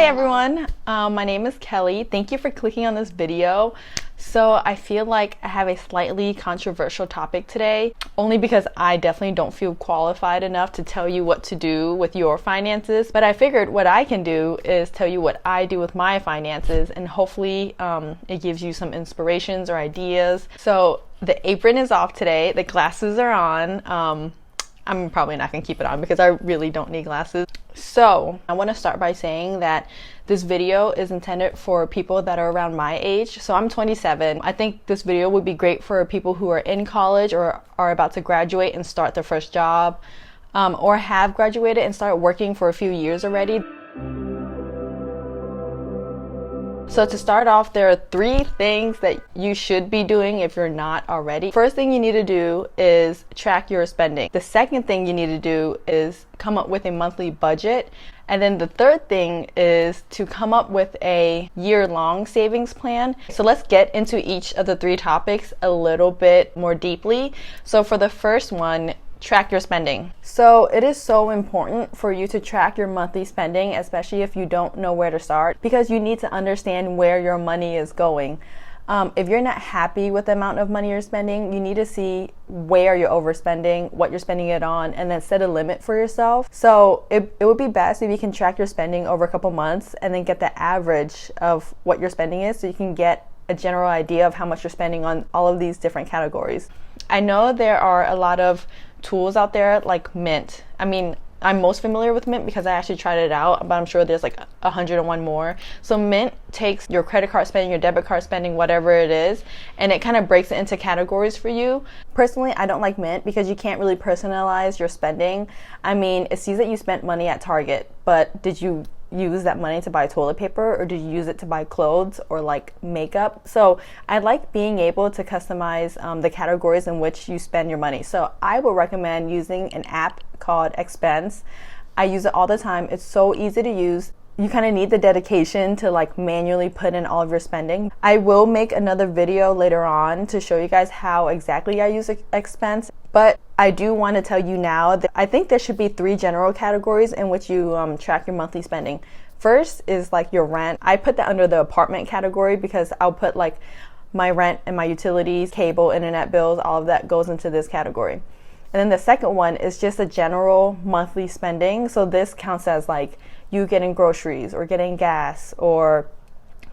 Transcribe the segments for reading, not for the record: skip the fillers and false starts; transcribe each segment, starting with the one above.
Hi everyone, my name is Kelly. Thank you for clicking on this video. So I feel like I have a slightly controversial topic today, only because I definitely don't feel qualified enough to tell you what to do with your finances. But I figured what I can do is tell you what I do with my finances, and hopefully it gives you some inspirations or ideas. So the apron is off today, the glasses are on. I'm probably not gonna keep it on because I really don't need glasses. So I want to start by saying that this video is intended for people that are around my age. So I'm 27. I think this video would be great for people who are in college or are about to graduate and start their first job, or have graduated and start working for a few years already. So to start off, there are 3 things that you should be doing if you're not already. First thing you need to do is track your spending. The second thing you need to do is come up with a monthly budget. And then the third thing is to come up with a year-long savings plan. So let's get into each of the 3 topics a little bit more deeply. So for the first one, track your spending. So it is so important for you to track your monthly spending, especially if you don't know where to start, because you need to understand where your money is going. If you're not happy with the amount of money you're spending, you need to see where you're overspending, what you're spending it on, and then set a limit for yourself. So it would be best if you can track your spending over a couple months and then get the average of what your spending is, so you can get a general idea of how much you're spending on all of these different categories. I know there are a lot of tools out there like Mint. I mean, I'm most familiar with Mint because I actually tried it out, but I'm sure there's like 101 more. So Mint takes your credit card spending, your debit card spending, whatever it is, and it kind of breaks it into categories for you. Personally, I don't like Mint because you can't really personalize your spending. I mean, it sees that you spent money at Target, but did you use that money to buy toilet paper, or did you use it to buy clothes or like makeup? So I like being able to customize the categories in which you spend your money. So I would recommend using an app called Expense. I use it all the time. It's so easy to use. You kind of need the dedication to like manually put in all of your spending. I will make another video later on to show you guys how exactly I use Expense, but I do want to tell you now that I think there should be 3 general categories in which you track your monthly spending. First is like your rent. I put that under the apartment category because I'll put like my rent and my utilities, cable, internet bills, all of that goes into this category. And then the second one is just a general monthly spending. So this counts as like you getting groceries or getting gas or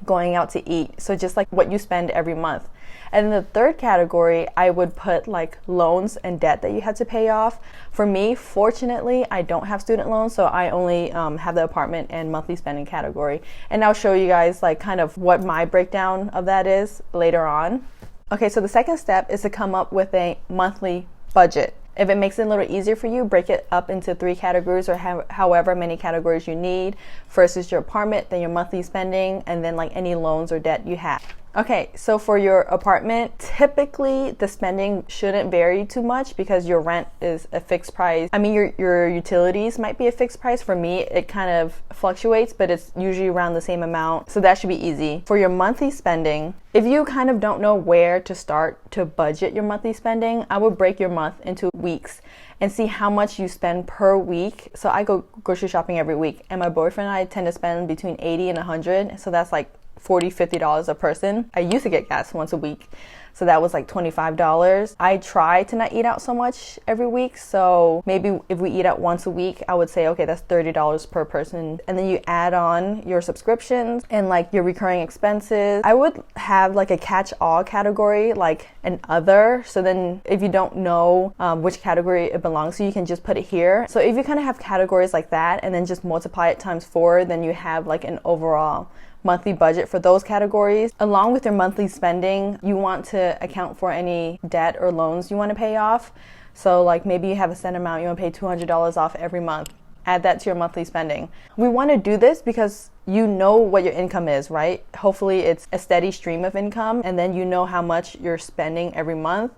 going out to eat. So just like what you spend every month. And then the third category, I would put like loans and debt that you have to pay off. For me, fortunately, I don't have student loans, so I only have the apartment and monthly spending category. And I'll show you guys like kind of what my breakdown of that is later on. Okay, so the second step is to come up with a monthly budget. If it makes it a little easier for you, break it up into 3 categories or however many categories you need. First is your apartment, then your monthly spending, and then like any loans or debt you have. Okay, so for your apartment, typically the spending shouldn't vary too much because your rent is a fixed price. I mean, your utilities might be a fixed price. For me, it kind of fluctuates, but it's usually around the same amount. So that should be easy. For your monthly spending, if you kind of don't know where to start to budget your monthly spending, I would break your month into weeks and see how much you spend per week. So I go grocery shopping every week, and my boyfriend and I tend to spend between 80 and 100. So that's like $40-50 a person. I used to get gas once a week, so that was like $25. I try to not eat out so much every week, so maybe if we eat out once a week, I would say, okay, that's $30 per person. And then you add on your subscriptions and like your recurring expenses. I would have like a catch-all category, like an other, so then if you don't know which category it belongs to, you can just put it here. So if you kind of have categories like that and then just multiply it times 4, then you have like an overall monthly budget for those categories. Along with your monthly spending, you want to account for any debt or loans you want to pay off. So like maybe you have a set amount, you want to pay $200 off every month. Add that to your monthly spending. We want to do this because you know what your income is, right? Hopefully it's a steady stream of income, and then you know how much you're spending every month.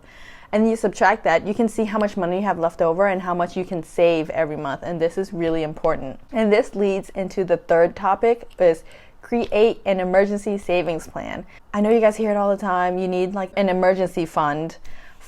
And you subtract that, you can see how much money you have left over and how much you can save every month. And this is really important. And this leads into the third topic, is create an emergency savings plan. I know you guys hear it all the time. You need like an emergency fund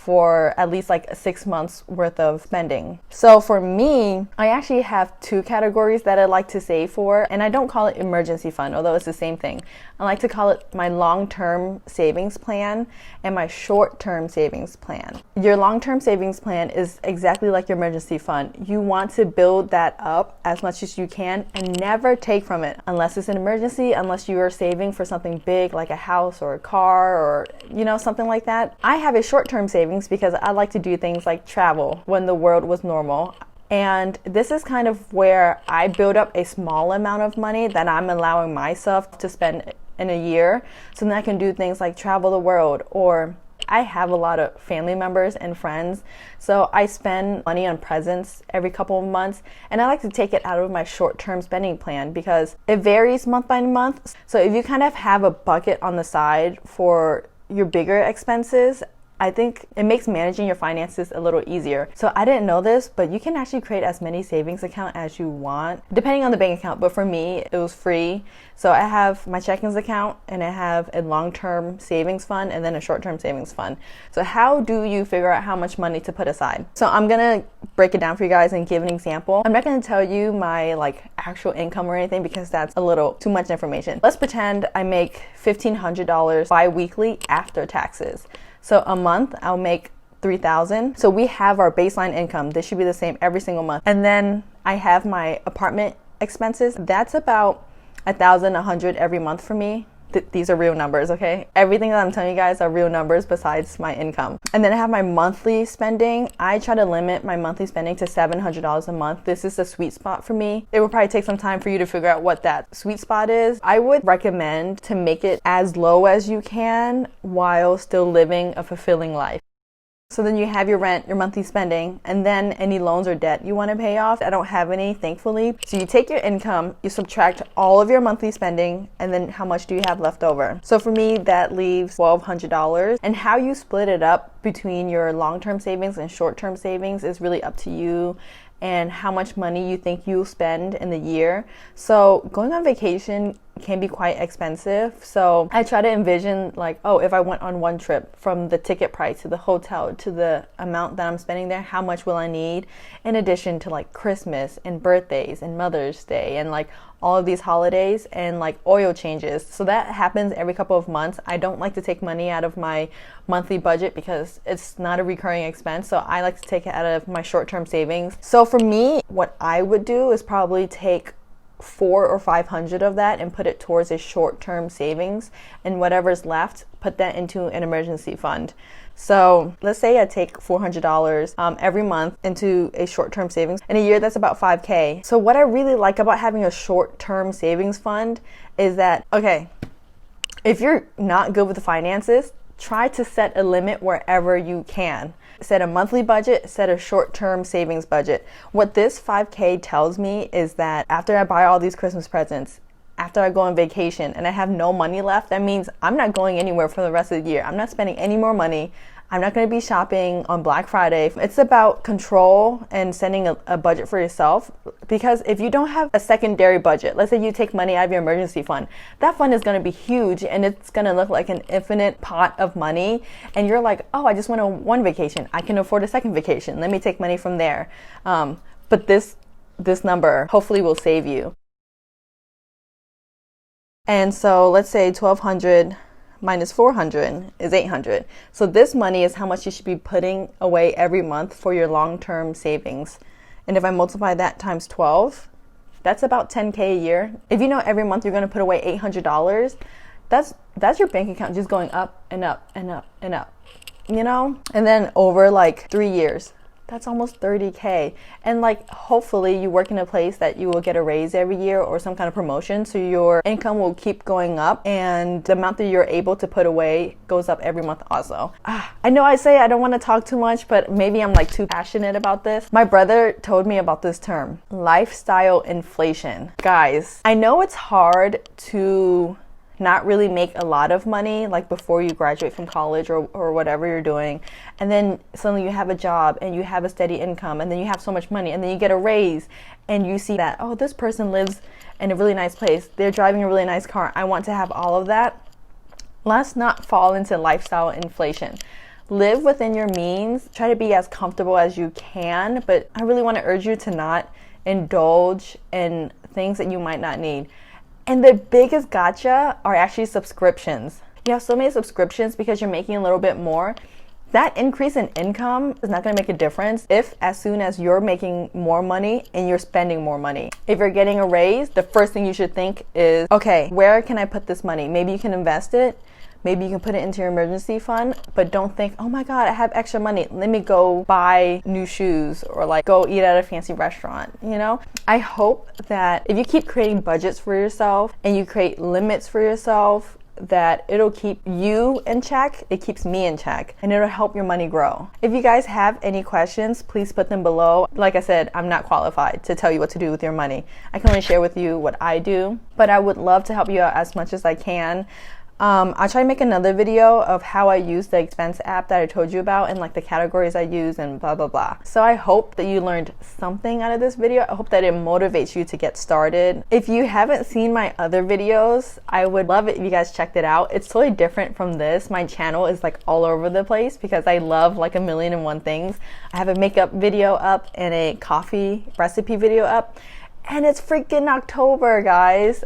for at least like 6 months worth of spending. So for me, I actually have two categories that I like to save for, and I don't call it emergency fund, although it's the same thing. I like to call it my long-term savings plan and my short-term savings plan. Your long-term savings plan is exactly like your emergency fund. You want to build that up as much as you can and never take from it unless it's an emergency, unless you are saving for something big like a house or a car or, you know, something like that. I have a short-term savings because I like to do things like travel when the world was normal. And this is kind of where I build up a small amount of money that I'm allowing myself to spend in a year, so then I can do things like travel the world. Or I have a lot of family members and friends, so I spend money on presents every couple of months, and I like to take it out of my short-term spending plan because it varies month by month. So if you kind of have a bucket on the side for your bigger expenses, I think it makes managing your finances a little easier. So I didn't know this, but you can actually create as many savings accounts as you want, depending on the bank account. But for me, it was free. So I have my checkings account, and I have a long-term savings fund and then a short-term savings fund. So how do you figure out how much money to put aside? So I'm gonna break it down for you guys and give an example. I'm not gonna tell you my actual income or anything because that's a little too much information. Let's pretend I make $1,500 bi-weekly after taxes. So a month, I'll make $3,000. So we have our baseline income. This should be the same every single month. And then I have my apartment expenses. That's about $1,100 every month for me. These are real numbers, okay? Everything that I'm telling you guys are real numbers besides my income. And then I have my monthly spending. I try to limit my monthly spending to $700 a month. This is the sweet spot for me. It will probably take some time for you to figure out what that sweet spot is. I would recommend to make it as low as you can while still living a fulfilling life. So then you have your rent, your monthly spending, and then any loans or debt you want to pay off. I don't have any, thankfully. So you take your income, you subtract all of your monthly spending, and then how much do you have left over? So for me, that leaves $1,200. And how you split it up between your long-term savings and short-term savings is really up to you and how much money you think you'll spend in the year. So going on vacation can be quite expensive. So I try to envision if I went on one trip, from the ticket price to the hotel to the amount that I'm spending there, how much will I need in addition to Christmas and birthdays and Mother's Day and all of these holidays and oil changes. So that happens every couple of months. I don't like to take money out of my monthly budget because it's not a recurring expense. So I like to take it out of my short-term savings. So for me, what I would do is probably take 400 or 500 of that and put it towards a short-term savings, and whatever's left, put that into an emergency fund. So let's say I take $400 every month into a short-term savings. In a year, that's about $5,000. So what I really like about having a short-term savings fund is that, okay, if you're not good with the finances, try to set a limit wherever you can. Set a monthly budget, set a short-term savings budget. What this $5,000 tells me is that after I buy all these Christmas presents, after I go on vacation and I have no money left, that means I'm not going anywhere for the rest of the year. I'm not spending any more money. I'm not going to be shopping on Black Friday. It's about control and setting a budget for yourself, because if you don't have a secondary budget, let's say you take money out of your emergency fund, that fund is going to be huge and it's going to look like an infinite pot of money. And you're like, oh, I just went on one vacation. I can afford a second vacation. Let me take money from there. But this number hopefully will save you. And so let's say 1,200 minus 400 is 800. So this money is how much you should be putting away every month for your long-term savings. And if I multiply that times 12, that's about $10,000 a year. If you know every month you're going to put away $800, that's your bank account just going up and up and up and up, you know? And then over 3 years, that's almost $30,000. And hopefully you work in a place that you will get a raise every year or some kind of promotion, so your income will keep going up and the amount that you're able to put away goes up every month also. I know I say I don't want to talk too much, but maybe I'm too passionate about this. My brother told me about this term, lifestyle inflation. Guys, I know it's hard to not really make a lot of money before you graduate from college or whatever you're doing, and then suddenly you have a job and you have a steady income, and then you have so much money, and then you get a raise and you see that, oh, this person lives in a really nice place, they're driving a really nice car, I want to have all of that. Let's not fall into lifestyle inflation. live within your means. Try to be as comfortable as you can, but I really want to urge you to not indulge in things that you might not need. And the biggest gotcha are actually subscriptions. You have so many subscriptions because you're making a little bit more. That increase in income is not going to make a difference if as soon as you're making more money and you're spending more money. If you're getting a raise, the first thing you should think is, okay, where can I put this money? Maybe you can invest it. Maybe you can put it into your emergency fund, but don't think, oh my God, I have extra money. Let me go buy new shoes or like go eat at a fancy restaurant, you know? I hope that if you keep creating budgets for yourself and you create limits for yourself, that it'll keep you in check, it keeps me in check, and it'll help your money grow. If you guys have any questions, please put them below. Like I said, I'm not qualified to tell you what to do with your money. I can only share with you what I do, but I would love to help you out as much as I can. I'll try to make another video of how I use the expense app that I told you about and like the categories I use and blah, blah, blah. So I hope that you learned something out of this video. I hope that it motivates you to get started. If you haven't seen my other videos, I would love it if you guys checked it out. It's totally different from this. My channel is like all over the place because I love like 1,000,001 things. I have a makeup video up and a coffee recipe video up, and it's freaking October, guys.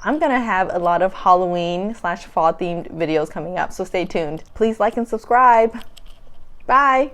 I'm gonna have a lot of Halloween/fall themed videos coming up, so stay tuned. Please like and subscribe. Bye.